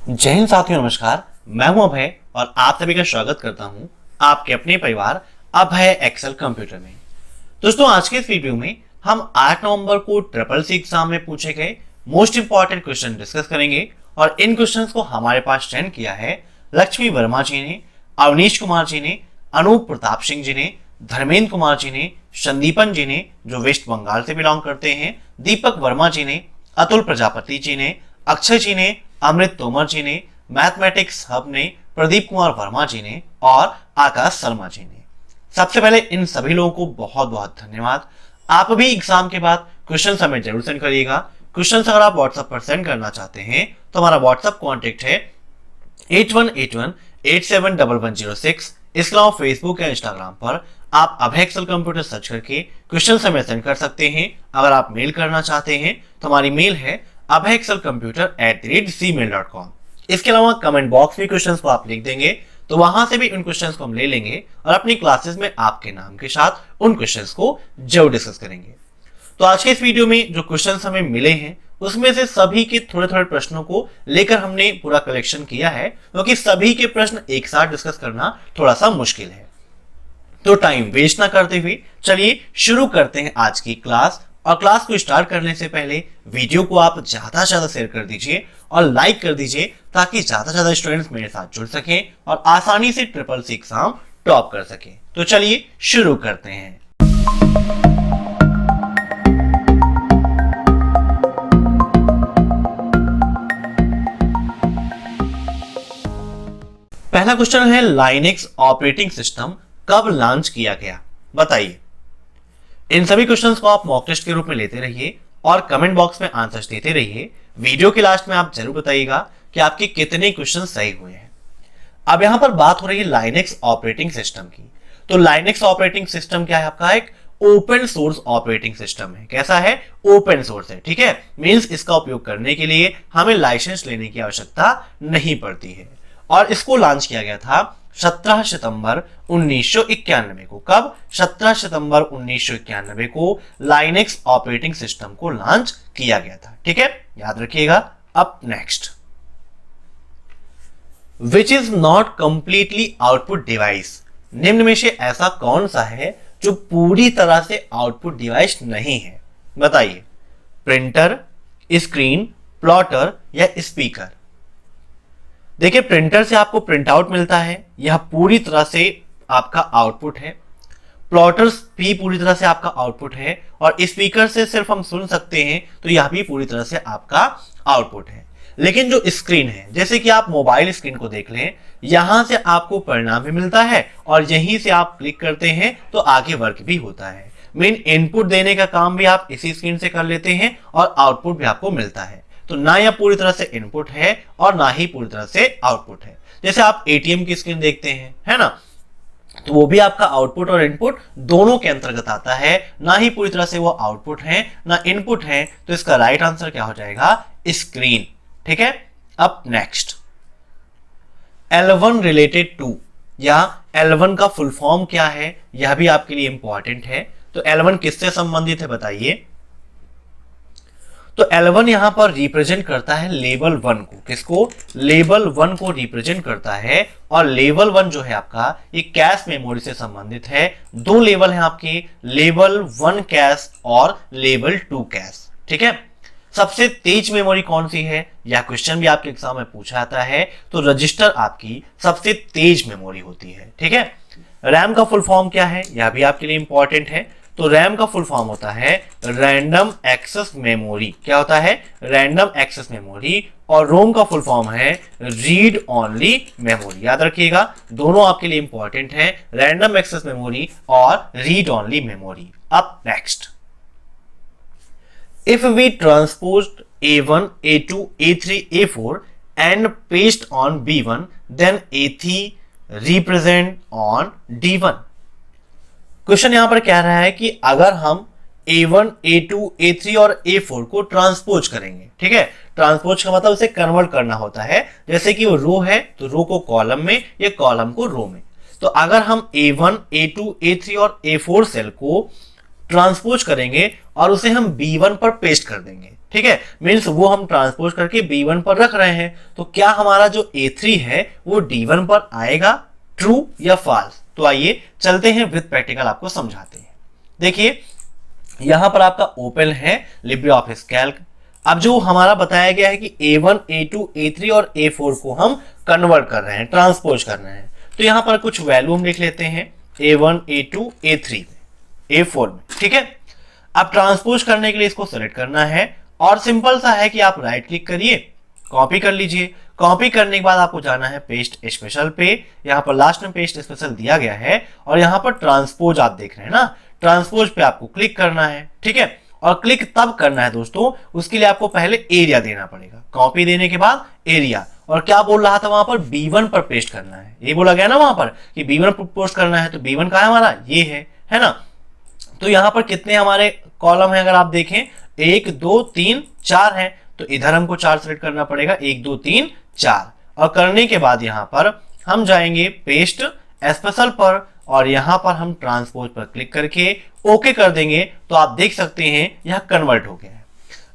जय हिंद साथियों, नमस्कार। मैं हूं अभय और आप सभी का स्वागत करता हूं आपके अपने परिवार अभय एक्सेल कंप्यूटर में। दोस्तों, आज के इस वीडियो में हम 8 नवंबर को ट्रिपल सी एग्जाम में पूछे गए मोस्ट इंपॉर्टेंट क्वेश्चन डिस्कस करेंगे और इन क्वेश्चंस को हमारे पास सेंड किया है लक्ष्मी वर्मा जी ने, अवनीश कुमार जी ने, अनूप प्रताप सिंह जी ने, धर्मेंद्र कुमार जी ने, संदीपन जी ने जो वेस्ट बंगाल से बिलोंग करते हैं, दीपक वर्मा जी ने, अतुल प्रजापति जी ने, अक्षय जी ने, अमृत तोमर जी ने, मैथमेटिक्स हब ने, प्रदीप कुमार वर्मा जी ने और आकाश शर्मा जी ने। सबसे पहले इन सभी लोगों को बहुत बहुत धन्यवाद। आप भी एग्जाम के बाद क्वेश्चन हमें जरूर सेंड करिएगा। क्वेश्चन अगर आप व्हाट्सएप पर सेंड करना चाहते हैं तो हमारा व्हाट्सएप कॉन्टेक्ट है 8181871106। इसके अलावा फेसबुक या इंस्टाग्राम पर आप अभय एक्सेल कंप्यूटर सर्च करके क्वेश्चन हमें सेंड कर सकते हैं। अगर आप मेल करना चाहते हैं तो हमारी मेल है abhayexcelcomputer@gmail.com। इसके अलावा कमेंट बॉक्स में क्वेश्चंस को आप लिख देंगे तो वहां से भी उन क्वेश्चंस को हम ले लेंगे और अपनी क्लासेस में आपके नाम के साथ उन क्वेश्चंस को जरूर डिस्कस करेंगे। तो आज के इस वीडियो में जो क्वेश्चंस हमें मिले हैं उसमें से सभी के थोड़े थोड़े प्रश्नों को लेकर हमने पूरा कलेक्शन किया है, क्योंकि सभी के प्रश्न एक साथ डिस्कस करना थोड़ा सा मुश्किल है। तो टाइम वेस्ट ना करते हुए चलिए शुरू करते हैं आज की क्लास। और क्लास को स्टार्ट करने से पहले वीडियो को आप ज्यादा से ज्यादा शेयर कर दीजिए और लाइक कर दीजिए ताकि ज्यादा से ज्यादा स्टूडेंट्स मेरे साथ जुड़ सकें और आसानी से ट्रिपल सी एग्जाम टॉप कर सकें। तो चलिए शुरू करते हैं। पहला क्वेश्चन है, लाइनेक्स ऑपरेटिंग सिस्टम कब लॉन्च किया गया, बताइए। इन सभी क्वेश्चंस को आप मॉक टेस्ट के रूप में लेते रहिए और कमेंट बॉक्स में आंसर्स देते रहिए। वीडियो के लास्ट में आप जरूर बताइएगा कि आपके कितने क्वेश्चन सही हुए हैं। अब यहां पर बात हो रही है लाइनेक्स ऑपरेटिंग सिस्टम की। तो लाइनेक्स ऑपरेटिंग सिस्टम क्या है? आपका एक ओपन सोर्स ऑपरेटिंग सिस्टम है। कैसा है? ओपन सोर्स है। ठीक है, मींस इसका उपयोग करने के लिए हमें लाइसेंस लेने की आवश्यकता नहीं पड़ती है। और इसको लॉन्च किया गया था 17 सितंबर 1991 को। कब? 17 सितंबर 1991 को लाइनेक्स ऑपरेटिंग सिस्टम को लॉन्च किया गया था। ठीक है, याद रखिएगा। अब next, which is not completely output device. निम्न में से ऐसा कौन सा है जो पूरी तरह से आउटपुट डिवाइस नहीं है, बताइए। प्रिंटर, स्क्रीन, प्लॉटर या स्पीकर। देखिए, प्रिंटर से आपको प्रिंट आउट मिलता है, यह पूरी तरह से आपका आउटपुट है। प्लॉटर्स भी पूरी तरह से आपका आउटपुट है और स्पीकर से सिर्फ हम सुन सकते हैं तो यह भी पूरी तरह से आपका आउटपुट है। लेकिन जो स्क्रीन है, जैसे कि आप मोबाइल स्क्रीन को देख लें, यहां से आपको परिणाम भी मिलता है और यहीं से आप क्लिक करते हैं तो आगे वर्क भी होता है। मेन इनपुट देने का काम भी आप इसी स्क्रीन से कर लेते हैं और आउटपुट भी आपको मिलता है। तो ना यह पूरी तरह से इनपुट है और ना ही पूरी तरह से आउटपुट है। जैसे आप एटीएम की स्क्रीन देखते हैं, है ना, तो वो भी आपका आउटपुट और इनपुट दोनों के अंतर्गत आता है। ना ही पूरी तरह से वो आउटपुट है ना इनपुट है। तो इसका राइट आंसर क्या हो जाएगा? स्क्रीन। ठीक है। अब नेक्स्ट, L1 रिलेटेड टू या L1 का फुल फॉर्म क्या है, यह भी आपके लिए इंपॉर्टेंट है। तो L1 किससे संबंधित है, बताइए। तो L1 यहां पर रिप्रेजेंट करता है लेवल 1 को। किसको? लेवल 1 को रिप्रेजेंट करता है। और लेवल 1 जो है आपका, ये कैश मेमोरी से संबंधित है। दो लेवल हैं आपके, लेवल 1 कैश और लेवल 2 कैश। ठीक है। सबसे तेज मेमोरी कौन सी है, यह क्वेश्चन भी आपके एग्जाम में पूछा जाता है। तो रजिस्टर आपकी सबसे तेज मेमोरी होती है। ठीक है। रैम का फुल फॉर्म क्या है, यह भी आपके लिए इंपॉर्टेंट है। तो रैम का फुल फॉर्म होता है रैंडम एक्सेस मेमोरी। क्या होता है? Random access memory. और रोम का फुल फॉर्म है रीड ओनली मेमोरी। याद रखिएगा, दोनों आपके लिए इंपॉर्टेंट है, रैंडम एक्सेस मेमोरी और रीड ओनली मेमोरी। अब next, if we transpose A1, A2, A3, A4 and paste on B1, then A3 represent on D1। Question यहां पर कह रहा है कि अगर हम A1, A2, A3 और A4 को ट्रांसपोज करेंगे। ठीक है, ट्रांसपोज का मतलब उसे कन्वर्ट करना होता है। जैसे कि वो रो है तो रो को कॉलम में या कॉलम को रो में। तो अगर हम A1, A2, A3 और A4 सेल को ट्रांसपोज करेंगे और उसे हम B1 पर पेस्ट कर देंगे। ठीक है, मीन्स वो हम ट्रांसपोज करके B1 पर रख रहे हैं, तो क्या हमारा जो A3 है वो D1 पर आएगा, ट्रू या फॉल्स? तो आइए चलते हैं विद प्रैक्टिकल आपको समझाते हैं। देखिए यहां पर आपका ओपन है लिब्रे ऑफिस कैल्क। अब जो हमारा बताया गया है कि A1, A2, A3 और A4 को हम कन्वर्ट कर रहे हैं, ट्रांसपोज कर रहे हैं, तो यहां पर कुछ वैल्यू हम लिख लेते हैं A1, A2, A3 में, A4 में, ठीक है। अब ट्रांसपोज करने के लिए इसको सेलेक्ट करना है और सिंपल सा है कि आप राइट क्लिक करिए, कॉपी कर लीजिए। कॉपी करने के बाद आपको जाना है पेस्ट स्पेशल पे, यहां पर लास्ट में पेस्ट स्पेशल दिया गया है और यहां पर ट्रांसपोज आप देख रहे हैं ना, ट्रांसपोज पे आपको क्लिक करना है, ठीक है। और क्लिक तब करना है दोस्तों, उसके लिए आपको पहले एरिया देना पड़ेगा, कॉपी देने के बाद एरिया। और क्या बोल रहा था वहां पर, B1 पर पेस्ट करना है, ये बोला गया ना वहां पर कि B1 पर पोस्ट करना है, तो B1 कहां है हमारा, ये है ना। तो यहां पर कितने हमारे कॉलम है, अगर आप देखें 1 2 3 4 है, तो इधर हमको 4 सेलेक्ट करना पड़ेगा, 1 2 3 4। और करने के बाद यहां पर हम जाएंगे पेस्ट स्पेशल पर और यहां पर हम ट्रांसपोज पर क्लिक करके ओके कर देंगे, तो आप देख सकते हैं यह कन्वर्ट हो गया है।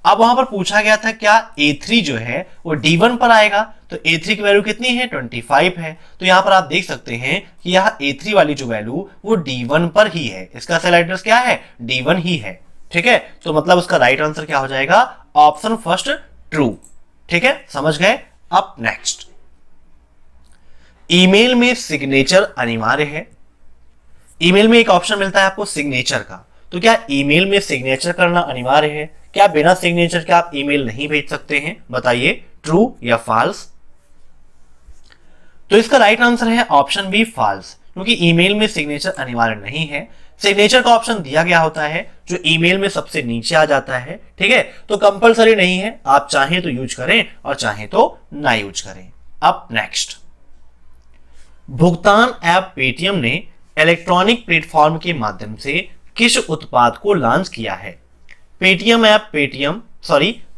अब वहां पर पूछा गया था क्या A3 जो है वो D1 पर आएगा, तो A3 की वैल्यू कितनी है, 25 है, तो यहां पर आप देख सकते हैं कि यह A3 वाली जो वैल्यू वो D1 पर ही है, इसका सेल एड्रेस क्या है, D1 ही है, ठीक है। तो मतलब उसका राइट आंसर क्या हो जाएगा, ऑप्शन फर्स्ट ट्रू, ठीक है, समझ गए। अब नेक्स्ट, ईमेल में सिग्नेचर अनिवार्य है। ईमेल में एक ऑप्शन मिलता है आपको सिग्नेचर का, तो क्या ईमेल में सिग्नेचर करना अनिवार्य है, क्या बिना सिग्नेचर के आप ईमेल नहीं भेज सकते हैं, बताइए ट्रू या फॉल्स? तो इसका राइट आंसर है ऑप्शन बी फॉल्स, क्योंकि ईमेल में सिग्नेचर अनिवार्य नहीं है। सिग्नेचर का ऑप्शन दिया गया होता है जो ईमेल में सबसे नीचे आ जाता है, ठीक है, तो कंपलसरी नहीं है, आप चाहें तो यूज करें और चाहें तो ना यूज करें। अब नेक्स्ट, भुगतान ऐप पेटीएम ने इलेक्ट्रॉनिक प्लेटफॉर्म के माध्यम से किस उत्पाद को लॉन्च किया है? Paytm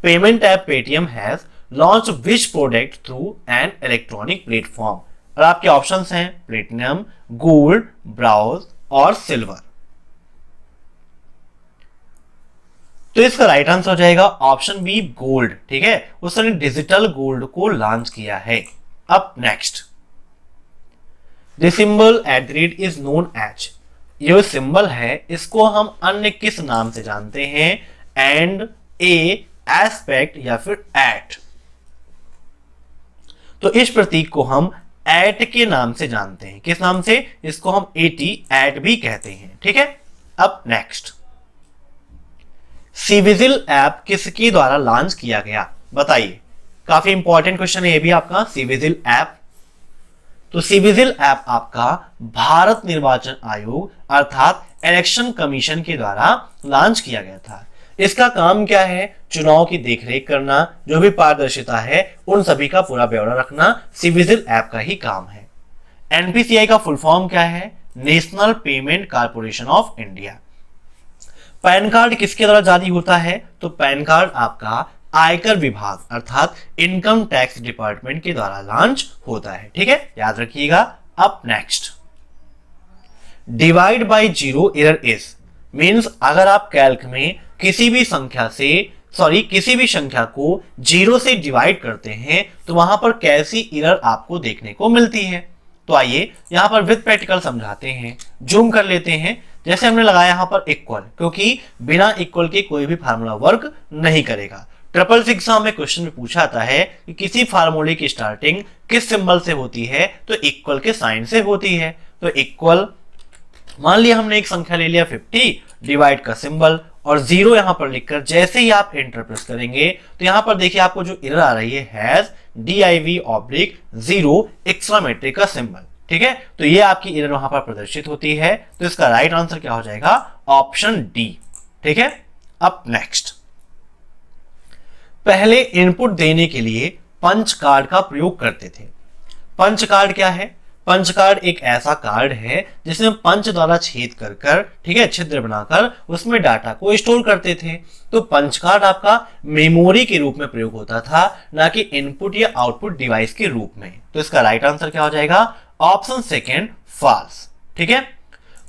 payment app Paytm has launch which product through an electronic platform? और आपके ऑप्शंस हैं प्लेटिनम, गोल्ड, ब्राउज और सिल्वर। तो इसका राइट आंसर हो जाएगा ऑप्शन बी गोल्ड, ठीक है, उसने डिजिटल गोल्ड को लॉन्च किया है। अब next, the symbol @ is known as, ये सिंबल है इसको हम अन्य किस नाम से जानते हैं, एंड, ए, एस्पेक्ट या फिर एट? तो इस प्रतीक को हम एट के नाम से जानते हैं, किस नाम से, इसको हम एट भी कहते हैं, ठीक है। अब नेक्स्ट, सीविजिल ऐप किसके द्वारा लॉन्च किया गया, बताइए, काफी इंपॉर्टेंट क्वेश्चन है ये भी आपका, सीविजिल ऐप। तो सीविजिल ऐप आपका भारत निर्वाचन आयोग अर्थात इलेक्शन कमीशन के द्वारा लॉन्च किया गया था। इसका काम क्या है, चुनाव की देखरेख करना, जो भी पारदर्शिता है उन सभी का पूरा ब्यौरा रखना सीविजिल ऐप का ही काम है। एनपीसीआई का फुल फॉर्म क्या है, national payment corporation of India. Pan card किसके द्वारा जारी होता है, तो पैन कार्ड आपका आयकर विभाग अर्थात इनकम टैक्स डिपार्टमेंट के द्वारा लॉन्च होता है, ठीक है, याद रखिएगा। अब next, divide by zero error is means अगर आप कैल्क में किसी भी संख्या को जीरो से डिवाइड करते हैं तो वहां पर कैसी एरर आपको देखने को मिलती है। तो आइए यहां पर विद प्रैक्टिकल समझाते हैं, जूम कर लेते हैं। जैसे हमने लगाया यहां पर इक्वल, क्योंकि बिना इक्वल के कोई भी फार्मूला वर्क नहीं करेगा। 666 एग्जाम में क्वेश्चन में पूछा आता है कि किसी फार्मूले की स्टार्टिंग किस सिंबल से होती है, तो इक्वल के साइन से होती है। तो इक्वल, मान लिया हमने एक संख्या ले लिया 50, डिवाइड का सिंबल और जीरो यहां पर लिखकर जैसे ही आप एंटर प्रेस करेंगे तो यहां पर देखिए आपको जो एरर आ रही है हैज div/0 एक्सक्लेमेटरी का सिंबल, ठीक है, तो ये आपकी एरर वहां पर प्रदर्शित होती है। तो इसका राइट आंसर क्या हो जाएगा, ऑप्शन डी, ठीक है। अब नेक्स्ट, पहले इनपुट देने के लिए पंच कार्ड का प्रयोग करते थे। पंच कार्ड क्या है, पंच कार्ड एक ऐसा कार्ड है जिसमें पंच द्वारा छेद कर ठीक है, छिद्र बनाकर उसमें डाटा को स्टोर करते थे। तो पंच कार्ड आपका मेमोरी के रूप में प्रयोग होता था, ना कि इनपुट या आउटपुट डिवाइस के रूप में। तो इसका राइट आंसर क्या हो जाएगा, ऑप्शन सेकेंड फॉल्स, ठीक है।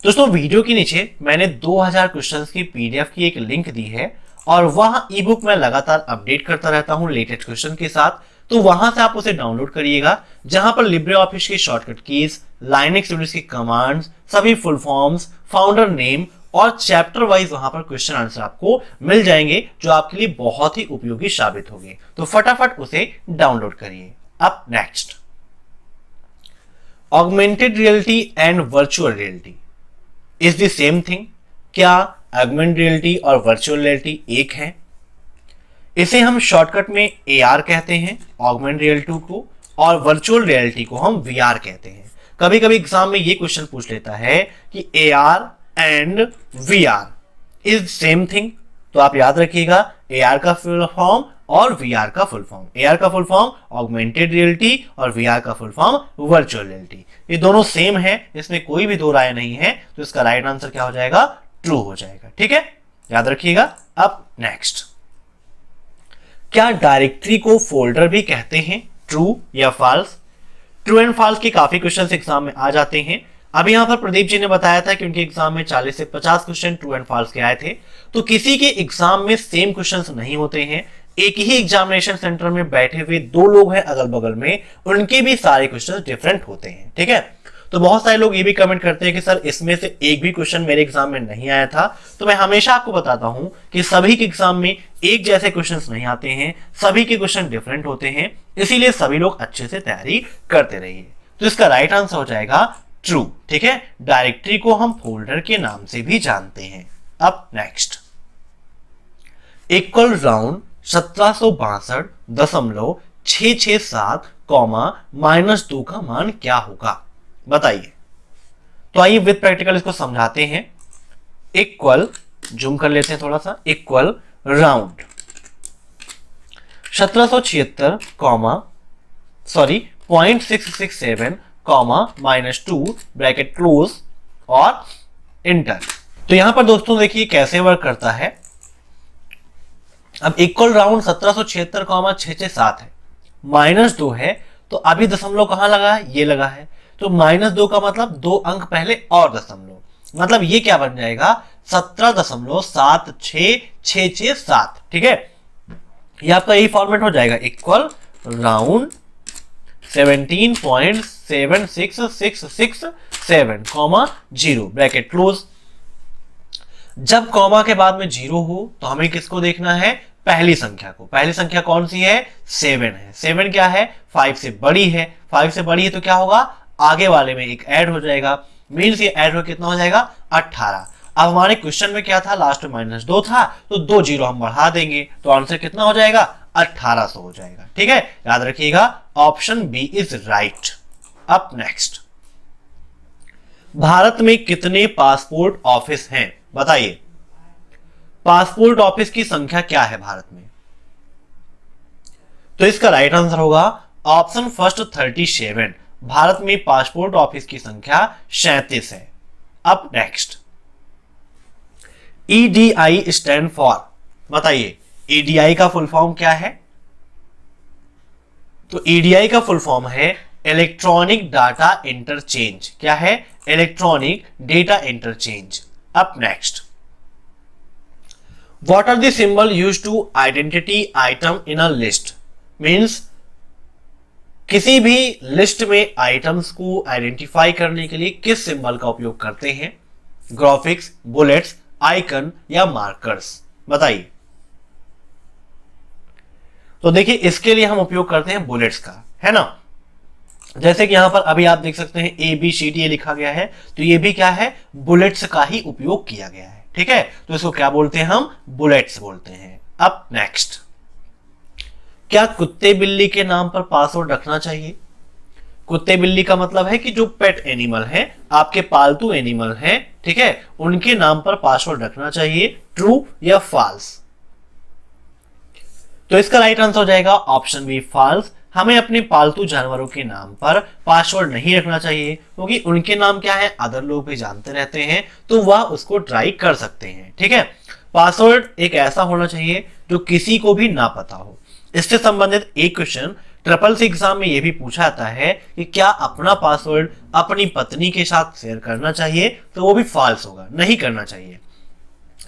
दोस्तों वीडियो के नीचे मैंने 2000 क्वेश्चंस की पीडीएफ की एक लिंक दी है, और वहां ई बुक मैं लगातार अपडेट करता रहता हूं लेटेस्ट क्वेश्चन के साथ, तो वहां से आप उसे डाउनलोड करिएगा, जहां पर लिब्रे ऑफिस की शॉर्टकट कीज, लाइनेक्स यूनिक्स की कमांड्स, सभी फुल फॉर्म्स, फाउंडर नेम और चैप्टर वाइज वहां पर क्वेश्चन आंसर आपको मिल जाएंगे, जो आपके लिए बहुत ही उपयोगी साबित होंगे। तो फटाफट उसे डाउनलोड करिए। अब next, augmented reality and virtual reality is the same thing. क्या ऑगमेंटेड रियलिटी और वर्चुअल रियलिटी एक है? इसे हम शॉर्टकट में AR कहते हैं ऑगमेंटेड रियलिटी को, और वर्चुअल रियलिटी को हम VR कहते हैं। कभी कभी एग्जाम में ये क्वेश्चन पूछ लेता है कि AR and VR is same thing, तो आप याद रखिएगा AR का फुल फॉर्म और VR का फुल फॉर्म। AR का फुल फॉर्म ऑगमेंटेड रियलिटी और VR का फुल फॉर्म वर्चुअल रियलिटी। ये दोनों सेम है, इसमें कोई भी दो राय नहीं है, तो इसका राइट आंसर क्या हो जाएगा? ट्रू हो जाएगा। ठीक है, याद रखिएगा। अब नेक्स्ट, क्या डायरेक्टरी को फोल्डर भी कहते हैं? ट्रू या फॉल्स? ट्रू एंड फॉल्स के काफी क्वेश्चन एग्जाम में आ जाते हैं। अभी यहां पर प्रदीप जी ने बताया था कि उनके एग्जाम में 40 से 50 क्वेश्चन ट्रू एंड फॉल्स के आए थे। तो किसी के एग्जाम में सेम क्वेश्चंस नहीं होते हैं। एक ही एग्जामिनेशन सेंटर में बैठे हुए दो लोग हैं अगल बगल में, उनके भी सारे क्वेश्चन डिफरेंट होते हैं। ठीक है, तो बहुत सारे लोग ये भी कमेंट करते हैं कि सर इसमें से एक भी क्वेश्चन मेरे एग्जाम में नहीं आया था। तो मैं हमेशा आपको बताता हूं कि सभी के एग्जाम में एक जैसे क्वेश्चंस नहीं आते हैं, सभी के क्वेश्चन डिफरेंट होते हैं, इसीलिए सभी लोग अच्छे से तैयारी करते रहिए। तो इसका राइट आंसर हो जाएगा ट्रू। ठीक है, डायरेक्टरी को हम फोल्डर के नाम से भी जानते हैं। अब नेक्स्ट, इक्वल राउंड 1762.667 -2 का मान क्या होगा? बताइए। तो आइए विद प्रैक्टिकल इसको समझाते हैं। इक्वल, जूम कर लेते हैं थोड़ा सा, इक्वल राउंड 0.667 -2 ब्रैकेट क्लोज और इंटर। तो यहां पर दोस्तों देखिए कैसे वर्क करता है। अब इक्वल राउंड 1776,667 है, -2 है, तो अभी दशमलव कहां लगा है? ये लगा है, तो -2 का मतलब 2 अंक पहले और दशमलव, मतलब ये क्या बन जाएगा? 17.76667। ठीक है, ये आपका यही फॉर्मेट हो जाएगा, इक्वल राउंड 17.76667 0 ब्रैकेट क्लोज। जब कॉमा के बाद में 0 हो तो हमें किसको देखना है? पहली संख्या को। पहली संख्या कौन सी है? 7 है। 7 क्या है? 5 से बड़ी है। 5 से बड़ी है तो क्या होगा? आगे वाले में एक ऐड हो जाएगा, मीन्स ये ऐड हो कितना हो जाएगा? 18। अब हमारे क्वेश्चन में क्या था? लास्ट में -2 था, तो 2 0 हम बढ़ा देंगे, तो आंसर कितना हो जाएगा? 1800 हो जाएगा। ठीक है, याद रखिएगा ऑप्शन बी इज राइट। अब नेक्स्ट, भारत में कितने पासपोर्ट ऑफिस हैं? बताइए। पासपोर्ट ऑफिस की संख्या क्या है भारत में? तो इसका राइट आंसर होगा ऑप्शन फर्स्ट 37। भारत में पासपोर्ट ऑफिस की संख्या 37 है। अब नेक्स्ट, EDI स्टैंड फॉर, बताइए EDI का फुल फॉर्म क्या है? तो EDI का फुल फॉर्म है इलेक्ट्रॉनिक डाटा इंटरचेंज। क्या है? Electronic data interchange. अब next, what are the symbol used to identity item in a list? Means किसी भी लिस्ट में आइटम्स को आइडेंटिफाई करने के लिए किस सिंबल का उपयोग करते हैं? ग्राफिक्स, बुलेट्स, आइकन या मार्कर्स? बताइए। तो देखिए इसके लिए हम उपयोग करते हैं बुलेट्स का, है ना। जैसे कि यहां पर अभी आप देख सकते हैं ABCD लिखा गया है, तो ये भी क्या है? बुलेट्स का ही उपयोग किया गया है। ठीक है, तो इसको क्या बोलते हैं? हम बुलेट्स बोलते हैं। अब नेक्स्ट, क्या कुत्ते बिल्ली के नाम पर पासवर्ड रखना चाहिए? कुत्ते बिल्ली का मतलब है कि जो पेट एनिमल है, आपके पालतू एनिमल है, ठीक है, उनके नाम पर पासवर्ड रखना चाहिए। ट्रू या फॉल्स? तो इसका राइट आंसर हो जाएगा ऑप्शन बी फॉल्स। हमें अपने पालतू जानवरों के नाम पर पासवर्ड नहीं रखना चाहिए, क्योंकि उनके नाम क्या है अदर लोग भी जानते रहते हैं, तो वह उसको ट्राई कर सकते हैं। ठीक है, पासवर्ड एक ऐसा होना चाहिए जो किसी को भी ना पता हो। इससे संबंधित एक क्वेश्चन SSC एग्जाम में यह भी पूछा जाता है कि क्या अपना पासवर्ड अपनी पत्नी के साथ शेयर करना चाहिए? तो वो भी फॉल्स होगा, नहीं करना चाहिए।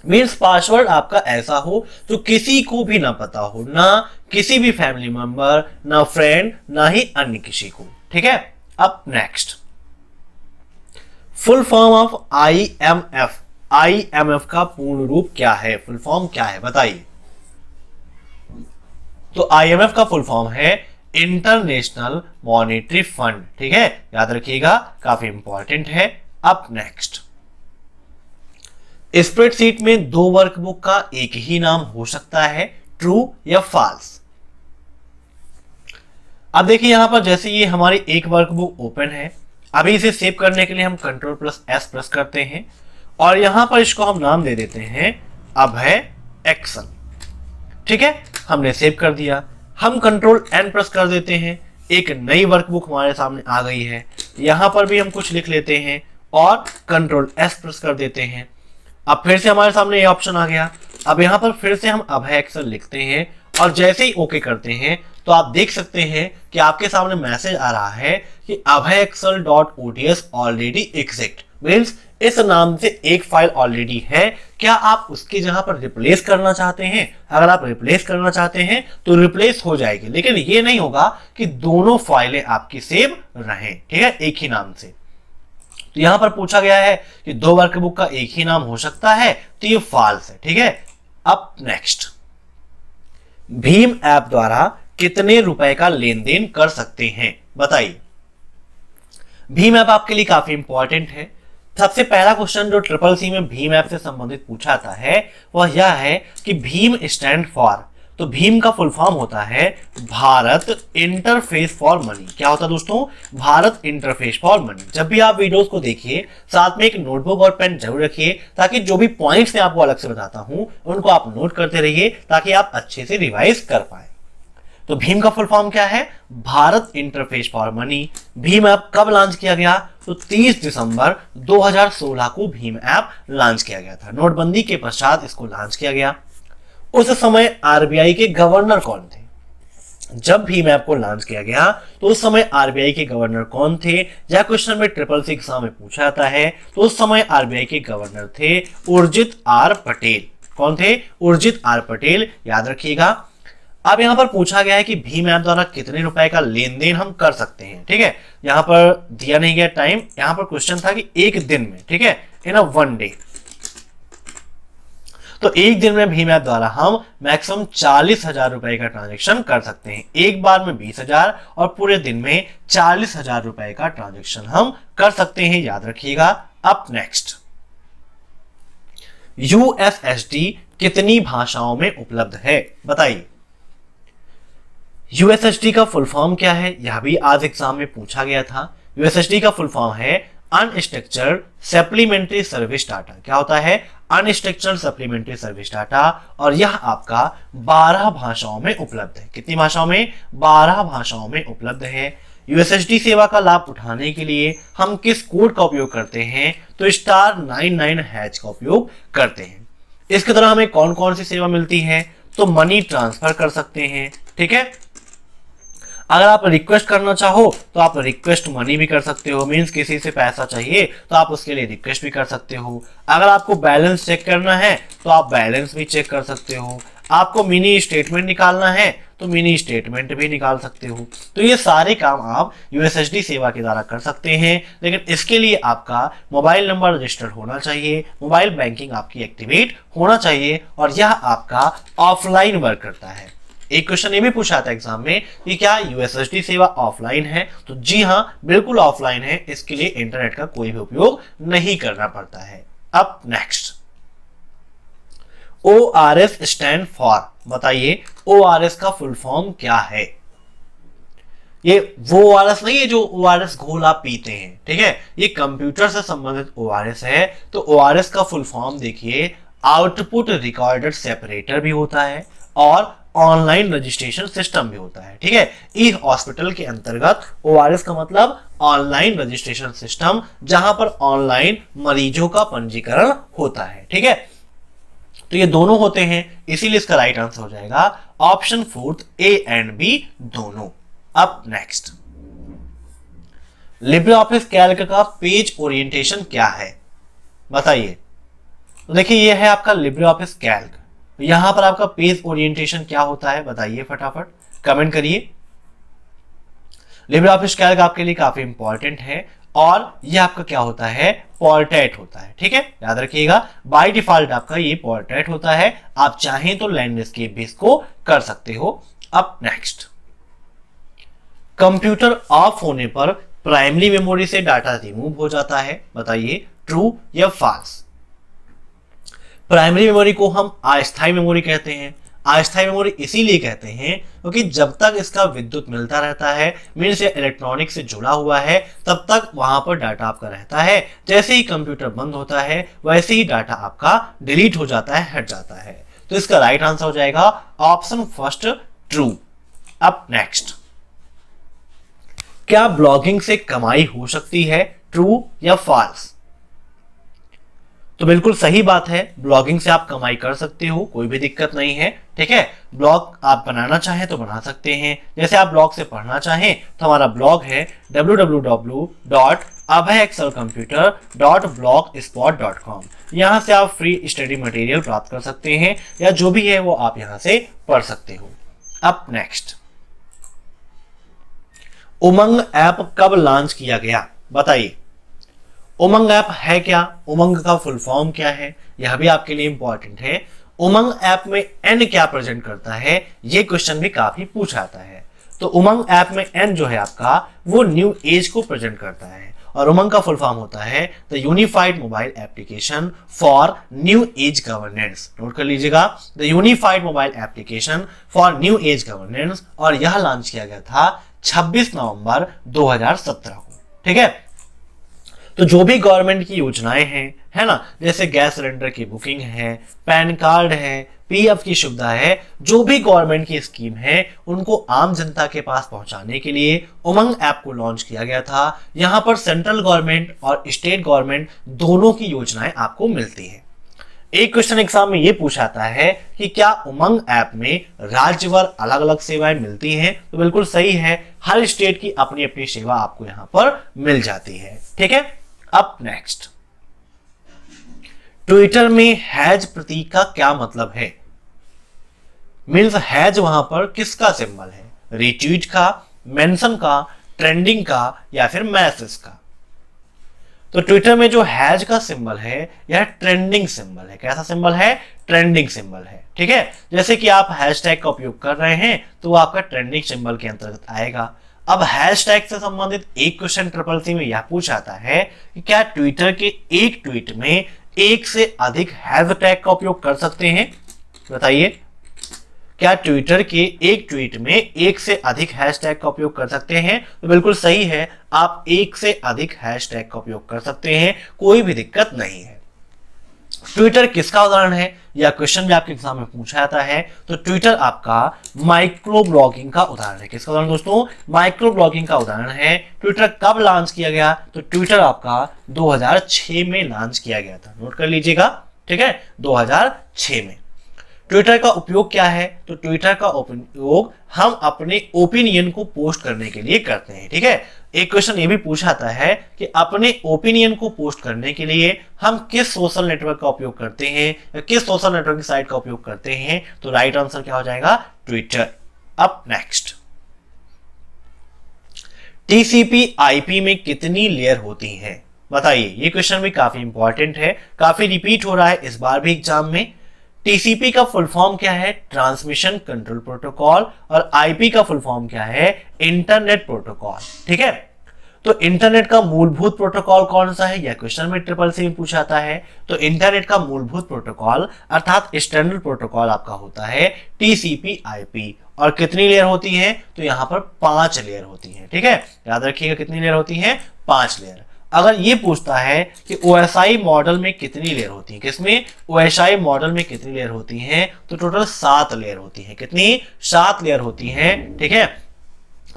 मीन्स पासवर्ड आपका ऐसा हो जो किसी को भी ना पता हो, ना किसी भी फैमिली मेंबर, ना फ्रेंड, ना ही अन्य किसी को। ठीक है, अब next, full form of IMF। IMF का पूर्ण रूप क्या है, फुल फॉर्म क्या है बताइए। तो IMF का फुल फॉर्म है इंटरनेशनल मॉनेटरी फंड। ठीक है, याद रखिएगा, काफी इंपॉर्टेंट है। अब नेक्स्ट, स्प्रेडशीट में दो वर्कबुक का एक ही नाम हो सकता है, ट्रू या फॉल्स। अब देखिए यहां पर जैसे ये हमारी एक वर्कबुक ओपन है, अभी इसे सेव करने के लिए हम Ctrl+S प्रेस करते हैं और यहां पर इसको हम नाम दे देते हैं अभय एक्सेल। ठीक है, हमने सेव कर दिया। हम Ctrl+N प्रेस कर देते हैं, एक नई वर्कबुक हमारे सामने आ गई है। यहां पर भी हम कुछ लिख लेते हैं और Ctrl+S प्रेस कर देते हैं। अब फिर से हमारे सामने ये ऑप्शन आ गया। अब यहाँ पर फिर से हम अभय एक्सेल लिखते हैं और जैसे ही ओके करते हैं तो आप देख सकते हैं कि आपके सामने मैसेज आ रहा है कि Abhay Excel .ods already exist. Means इस नाम से एक फाइल ऑलरेडी है, क्या आप उसकी जगह पर रिप्लेस करना चाहते हैं? अगर आप रिप्लेस करना चाहते हैं तो रिप्लेस हो जाएगी, लेकिन ये नहीं होगा कि दोनों फाइलें आपकी सेव रहें। ठीक है, एक ही नाम से। तो यहां पर पूछा गया है कि दो वर्कबुक का एक ही नाम हो सकता है, तो ये फॉल्स है। ठीक है, अब नेक्स्ट, भीम ऐप द्वारा कितने रुपए का लेन देन कर सकते हैं बताइए। भीम ऐप आपके लिए काफी इंपॉर्टेंट है। सबसे पहला क्वेश्चन जो CCC में भीम ऐप से संबंधित पूछा था है वह यह है कि भीम स्टैंड फॉर, तो भीम का फुल फॉर्म होता है भारत इंटरफेस फॉर मनी। क्या होता है दोस्तों? Bharat interface for money. जब भी आप वीडियोस को देखिए साथ में एक नोटबुक और पेन जरूर रखिए, ताकि जो भी पॉइंट्स मैं आपको अलग से बताता हूं उनको आप नोट करते रहिए ताकि आप अच्छे से रिवाइज कर पाए। तो भीम का फुल फॉर्म क्या है? Bharat interface for money. Bhim app कब लॉन्च किया गया? तो 30 दिसंबर 2016 को भीम ऐप लॉन्च किया गया था। नोटबंदी के पश्चात इसको लॉन्च किया गया। उस समय RBI के गवर्नर कौन थे? जब भीम ऐप को लॉन्च किया गया तो उस समय RBI के गवर्नर कौन थे? यह क्वेश्चन में CCC एग्जाम में पूछा जाता है। तो उस समय RBI के गवर्नर थे उर्जित आर पटेल। कौन थे? उर्जित आर पटेल, याद रखिएगा। अब यहां पर पूछा गया है कि भीम ऐप द्वारा कितने रुपए का लेन देन हम कर सकते हैं। ठीक है, यहां पर दिया नहीं गया टाइम, यहां पर क्वेश्चन था कि एक दिन में, ठीक है, इन अ वन डे। तो एक दिन में भीम ऐप द्वारा हम मैक्सिमम 40,000 रुपए का ट्रांजेक्शन कर सकते हैं। एक बार में 20,000 और पूरे दिन में 40,000 रुपए का ट्रांजेक्शन हम कर सकते हैं, याद रखिएगा। अब नेक्स्ट, USSD कितनी भाषाओं में उपलब्ध है बताइए। USSD का फुल फॉर्म क्या है? यह भी आज एग्जाम में पूछा गया था। USSD का फुल फॉर्म है अनस्ट्रक्चर्ड सप्लीमेंट्री सर्विस डाटा। क्या होता है? Unstructured supplementary service data. और यह आपका 12 भाषाओं में उपलब्ध है। कितनी भाषाओं में? 12 भाषाओं में उपलब्ध है। USSD सेवा का लाभ उठाने के लिए हम किस कोड का उपयोग करते हैं? तो *99# का उपयोग करते हैं। इसके द्वारा हमें कौन कौन सी सेवा मिलती है? तो मनी ट्रांसफर कर सकते हैं। ठीक है, अगर आप रिक्वेस्ट करना चाहो तो आप रिक्वेस्ट मनी भी कर सकते हो। मींस किसी से पैसा चाहिए तो आप उसके लिए रिक्वेस्ट भी कर सकते हो। अगर आपको बैलेंस चेक करना है तो आप बैलेंस भी चेक कर सकते हो। आपको मिनी स्टेटमेंट निकालना है तो मिनी स्टेटमेंट भी निकाल सकते हो। तो ये सारे काम आप USSD सेवा के द्वारा कर सकते हैं, लेकिन इसके लिए आपका मोबाइल नंबर रजिस्टर्ड होना चाहिए, मोबाइल बैंकिंग आपकी एक्टिवेट होना चाहिए और यह आपका ऑफलाइन वर्क करता है। एक क्वेश्चन ये भी पूछा था एग्जाम में कि क्या USSD सेवा ऑफलाइन है? तो जी हाँ, बिल्कुल ऑफलाइन है। इसके लिए इंटरनेट का कोई भी उपयोग नहीं करना पड़ता है। अब नेक्स्ट, ORS स्टैंड फॉर बताइए। ORS का फुल फॉर्म क्या है? ये वो ORS नहीं है जो ORS घोल आप पीते हैं, ठीक है, ये कंप्यूटर से संबंधित ORS है। तो ORS का फुल फॉर्म देखिए, आउटपुट रिकॉर्डेड सेपरेटर भी होता है और ऑनलाइन रजिस्ट्रेशन सिस्टम भी होता है। ठीक है, ई हॉस्पिटल के अंतर्गत ORS का मतलब ऑनलाइन रजिस्ट्रेशन सिस्टम, जहां पर ऑनलाइन मरीजों का पंजीकरण होता है। ठीक है, तो ये दोनों होते हैं, इसीलिए इसका राइट आंसर हो जाएगा ऑप्शन 4 A एंड B दोनों। अब नेक्स्ट, लिब्रे ऑफिस कैल्क का पेज ओरिएंटेशन क्या है बताइए। तो देखिए ये है आपका लिब्रे ऑफिस कैल्क। यहां पर आपका पेज ओरिएंटेशन क्या होता है बताइए, फटाफट कमेंट करिए। लिब्रे ऑफिस कैल्क आपके लिए काफी इंपॉर्टेंट है और ये आपका क्या होता है, पोर्ट्रेट होता है। ठीक है, याद रखिएगा बाय डिफॉल्ट आपका ये पोर्ट्रेट होता है, आप चाहें तो लैंडस्केप भी इसको कर सकते हो। अब नेक्स्ट, कंप्यूटर ऑफ होने पर प्राइमरी मेमोरी से डाटा रिमूव हो जाता है, बताइए ट्रू या फॉल्स। प्राइमरी मेमोरी को हम अस्थायी मेमोरी कहते हैं। अस्थायी मेमोरी इसीलिए कहते हैं क्योंकि जब तक इसका विद्युत मिलता रहता है, मीन्स या इलेक्ट्रॉनिक से जुड़ा हुआ है, तब तक वहां पर डाटा आपका रहता है। जैसे ही कंप्यूटर बंद होता है वैसे ही डाटा आपका डिलीट हो जाता है, हट जाता है। तो इसका राइट आंसर हो जाएगा ऑप्शन फर्स्ट, ट्रू। अब नेक्स्ट, क्या ब्लॉगिंग से कमाई हो सकती है, ट्रू या फॉल्स। तो बिल्कुल सही बात है, ब्लॉगिंग से आप कमाई कर सकते हो, कोई भी दिक्कत नहीं है। ठीक है, ब्लॉग आप बनाना चाहें तो बना सकते हैं। जैसे आप ब्लॉग से पढ़ना चाहें तो हमारा ब्लॉग है www.abhayexcelcomputer.blogspot.com। यहां से आप फ्री स्टडी मटेरियल प्राप्त कर सकते हैं या जो भी है वो आप यहां से पढ़ सकते हो। अब नेक्स्ट, उमंग ऐप कब लॉन्च किया गया, बताइए। उमंग ऐप है क्या, उमंग का फुल फॉर्म क्या है, यह भी आपके लिए इंपॉर्टेंट है। उमंग ऐप में एन क्या प्रेजेंट करता है, यह क्वेश्चन भी काफी पूछा जाता है। तो उमंग ऐप में एन जो है आपका वो न्यू एज को प्रेजेंट करता है और उमंग का फुल फॉर्म होता है the unified mobile application for new age governance. Note कर लीजिएगा, the unified mobile application for new age governance, और यह लॉन्च किया गया था 26 नवंबर 2017 को। ठीक है, तो जो भी गवर्नमेंट की योजनाएं हैं, है ना, जैसे गैस सिलेंडर की बुकिंग है, पैन कार्ड है, पीएफ की सुविधा है, जो भी गवर्नमेंट की स्कीम है उनको आम जनता के पास पहुंचाने के लिए उमंग ऐप को लॉन्च किया गया था। यहां पर सेंट्रल गवर्नमेंट और स्टेट गवर्नमेंट दोनों की योजनाएं आपको मिलती है। एक क्वेश्चन एग्जाम में यह पूछाता है कि क्या उमंग ऐप में राज्यवार अलग अलग सेवाएं मिलती हैं, तो बिल्कुल सही है, हर स्टेट की अपनी अपनी सेवा आपको यहां पर मिल जाती है। ठीक है, अब नेक्स्ट, ट्विटर में हैज प्रतीक का क्या मतलब है। मीन्स हैज वहां पर किसका सिंबल है, रिट्वीट का, मेंशन का, ट्रेंडिंग का या फिर मैसेज का। तो ट्विटर में जो हैज का सिंबल है यह ट्रेंडिंग सिंबल है। कैसा सिंबल है, ट्रेंडिंग सिंबल है। ठीक है, जैसे कि आप हैशटैग का उपयोग कर रहे हैं तो वो आपका ट्रेंडिंग सिंबल के अंतर्गत आएगा। अब हैशटैग से संबंधित एक क्वेश्चन ट्रिपल सी में यह पूछा जाता है कि क्या ट्विटर के एक ट्वीट में एक से अधिक हैशटैग का उपयोग कर सकते हैं, बताइए। क्या ट्विटर के एक ट्वीट में एक से अधिक हैशटैग का उपयोग कर सकते हैं, तो बिल्कुल सही है, आप एक से अधिक हैशटैग का उपयोग कर सकते हैं, कोई भी दिक्कत नहीं है। ट्विटर किसका उदाहरण है, या क्वेश्चन भी आपके एग्जाम में पूछा जाता है, तो ट्विटर आपका माइक्रो ब्लॉगिंग का उदाहरण है। किसका उदाहरण दोस्तों, माइक्रो ब्लॉगिंग का उदाहरण है। ट्विटर कब लॉन्च किया गया, तो ट्विटर आपका 2006 में लॉन्च किया गया था। नोट कर लीजिएगा, ठीक है, 2006 में। ट्विटर का उपयोग क्या है, तो ट्विटर का उपयोग हम अपने ओपिनियन को पोस्ट करने के लिए करते हैं। ठीक है, एक क्वेश्चन ये भी पूछा जाता है कि अपने ओपिनियन को पोस्ट करने के लिए हम किस सोशल नेटवर्क का उपयोग करते हैं या किस सोशल नेटवर्क की साइट का उपयोग करते हैं, तो राइट आंसर क्या हो जाएगा, ट्विटर। अब नेक्स्ट, टीसीपी आईपी में कितनी लेयर होती हैं, बताइए। ये क्वेश्चन भी काफी इंपॉर्टेंट है, काफी रिपीट हो रहा है इस बार भी एग्जाम में। टीसीपी का फुल फॉर्म क्या है, ट्रांसमिशन कंट्रोल प्रोटोकॉल, और आईपी का फुल फॉर्म क्या है, इंटरनेट प्रोटोकॉल। ठीक है, तो इंटरनेट का मूलभूत प्रोटोकॉल कौन सा है, यह क्वेश्चन में ट्रिपल सी में पूछा जाता है। तो इंटरनेट का मूलभूत प्रोटोकॉल अर्थात स्टैंडर्ड प्रोटोकॉल आपका होता है टीसीपी आईपी। और कितनी लेयर होती है, तो यहां पर 5 लेयर होती है। ठीक है, याद रखिएगा कितनी लेयर होती है, 5 लेयर। अगर ये पूछता है कि ओएसआई मॉडल में कितनी लेयर होती है, किसमें, ओएसआई मॉडल में कितनी लेयर होती हैं, तो टोटल 7 लेयर होती है। कितनी, 7 लेयर होती हैं। ठीक है,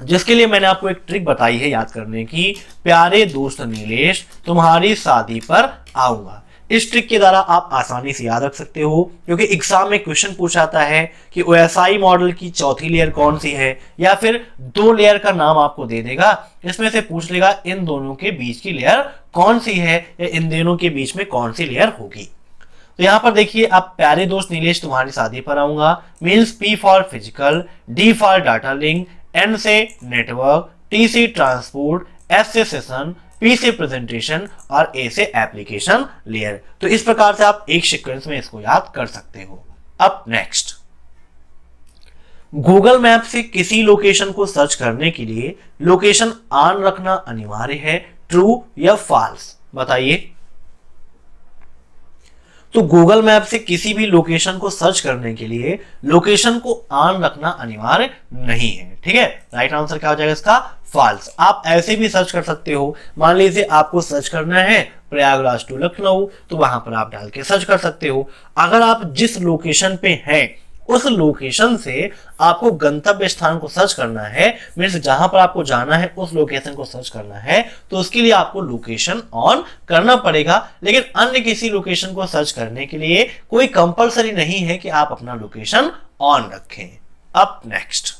जिसके लिए मैंने आपको एक ट्रिक बताई है याद करने की, प्यारे दोस्त नीलेश तुम्हारी शादी पर आऊंगा। इस ट्रिक के द्वारा आप आसानी से याद रख सकते हो, क्योंकि एग्जाम में क्वेश्चन पूछा जाता है कि ओएसआई मॉडल की चौथी लेयर कौन सी है, या फिर 2 लेयर का नाम आपको दे देगा, इसमें से पूछ लेगा इन दोनों के बीच की लेयर कौन सी है, या इन दोनों के बीच में कौन सी लेयर होगी। तो यहाँ पर देखिए, आप प्यारे दोस्त नीलेश तुम्हारी शादी पर आऊंगा means P for physical, D for data link, N से नेटवर्क, T से ट्रांसपोर्ट, S से सेशन, P से प्रेजेंटेशन और A से एप्लीकेशन लेयर। तो इस प्रकार से आप एक सीक्वेंस में इसको याद कर सकते हो। अब नेक्स्ट, गूगल मैप से किसी लोकेशन को सर्च करने के लिए लोकेशन ऑन रखना अनिवार्य है, ट्रू या फॉल्स? बताइए। तो गूगल मैप से किसी भी लोकेशन को सर्च करने के लिए लोकेशन को ऑन रखना अनिवार्य नहीं है, ठीक है। राइट आंसर क्या हो जाएगा इसका? फॉल्स। आप ऐसे भी सर्च कर सकते हो, मान लीजिए आपको सर्च करना है प्रयागराज टू लखनऊ, तो वहां पर आप डाल के सर्च कर सकते हो। अगर आप जिस लोकेशन पे हैं उस लोकेशन से आपको गंतव्य स्थान को सर्च करना है, मीन्स जहां पर आपको जाना है उस लोकेशन को सर्च करना है, तो उसके लिए आपको लोकेशन ऑन करना पड़ेगा। लेकिन अन्य किसी लोकेशन को सर्च करने के लिए कोई कंपलसरी नहीं है कि आप अपना लोकेशन ऑन रखें। अब नेक्स्ट,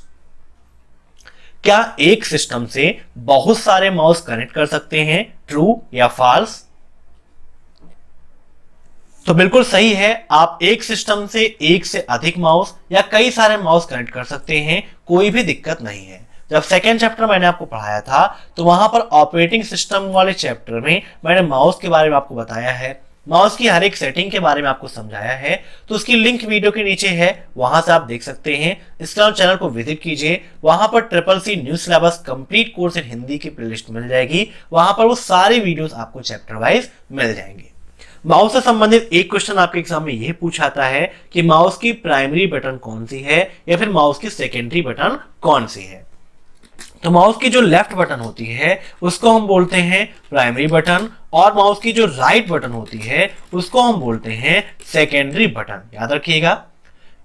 क्या एक सिस्टम से बहुत सारे माउस कनेक्ट कर सकते हैं, ट्रू या फॉल्स? तो बिल्कुल सही है, आप एक सिस्टम से एक से अधिक माउस या कई सारे माउस कनेक्ट कर सकते हैं, कोई भी दिक्कत नहीं है। जब सेकेंड चैप्टर मैंने आपको पढ़ाया था तो वहां पर ऑपरेटिंग सिस्टम वाले चैप्टर में मैंने माउस के बारे में आपको बताया है, माउस की हर एक सेटिंग के बारे में आपको समझाया है। तो उसकी लिंक वीडियो के नीचे है, वहां से आप देख सकते हैं। इसके चैनल को विजिट कीजिए, वहां पर CCC new syllabus complete course in Hindi की प्लेलिस्ट मिल जाएगी, वहां पर वो सारे वीडियोस आपको चैप्टर वाइज मिल जाएंगे। माउस से संबंधित एक क्वेश्चन आपके एग्जाम में यह पूछाता है कि माउस की प्राइमरी बटन कौन सी है या फिर माउस की सेकेंडरी बटन कौन सी है। तो माउस की जो लेफ्ट बटन होती है उसको हम बोलते हैं प्राइमरी बटन, और माउस की जो राइट बटन होती है उसको हम बोलते हैं सेकेंडरी बटन। याद रखिएगा।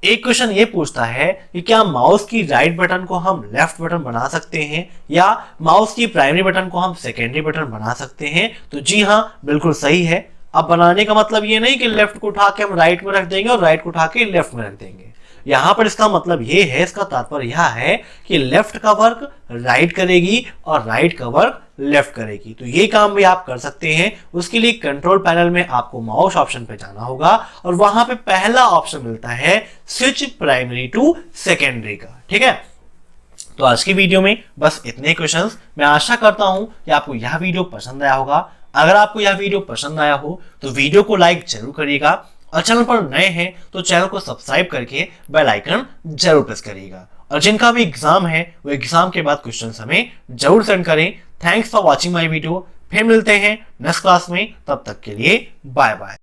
एक क्वेश्चन ये पूछता है कि क्या माउस की राइट बटन को हम लेफ्ट बटन बना सकते हैं या माउस की प्राइमरी बटन को हम सेकेंडरी बटन बना सकते हैं? तो जी हाँ, बिल्कुल सही है। अब बनाने का मतलब ये नहीं कि लेफ्ट को उठा के हम राइट में रख देंगे और राइट को उठा के लेफ्ट में रख देंगे। यहां पर इसका मतलब ये है, इसका तात्पर्य यह है कि लेफ्ट का वर्क राइट करेगी और राइट का वर्क लेफ्ट करेगी। तो ये काम भी आप कर सकते हैं। उसके लिए कंट्रोल पैनल में आपको माउस ऑप्शन पे जाना होगा और वहां पे पहला ऑप्शन मिलता है स्विच प्राइमरी टू सेकेंडरी का, ठीक है। तो आज की वीडियो में बस इतने क्वेश्चंस। मैं आशा करता हूं कि आपको यह वीडियो पसंद आया होगा। अगर आपको यह वीडियो पसंद आया हो तो वीडियो को लाइक जरूर करिएगा और चैनल पर नए हैं तो चैनल को सब्सक्राइब करके बेल आइकन जरूर प्रेस करिएगा। और जिनका भी एग्जाम है वो एग्जाम के बाद क्वेश्चंस हमें जरूर सेंड करें। Thanks for watching my video. फिर मिलते हैं नेक्स्ट क्लास में, तब तक के लिए बाय बाय।